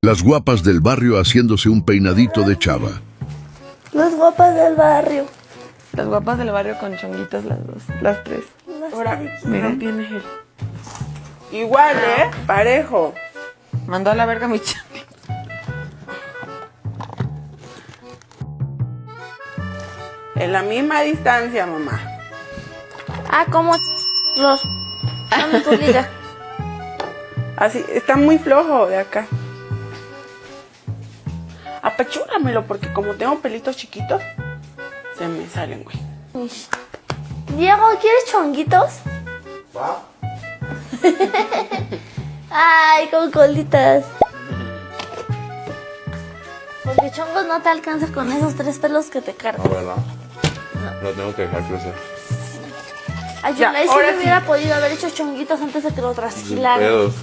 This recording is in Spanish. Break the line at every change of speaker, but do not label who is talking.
Las guapas del barrio haciéndose un peinadito de chava.
Las guapas del barrio.
Las guapas del barrio con chonguitos las dos, las tres.
Ahora,
Mira.
tiene él. Igual, parejo.
Mandó a la verga mi chonguito.
En la misma distancia, mamá.
Ah, como los... Dame tu liga.
Así, está muy flojo de acá. Apachúramelo porque como tengo pelitos chiquitos, se me salen, güey.
Diego, ¿quieres chonguitos? Ay, con colitas. Porque chongos no te alcanzas con esos 3 pelos que te cargan.
No, ¿verdad? Lo tengo que dejar crecer.
Ay,
Ya,
yo si
ahora
yo
sí.
hubiera podido haber hecho chonguitos antes de que lo
Sin
trasquilaran.
pedos.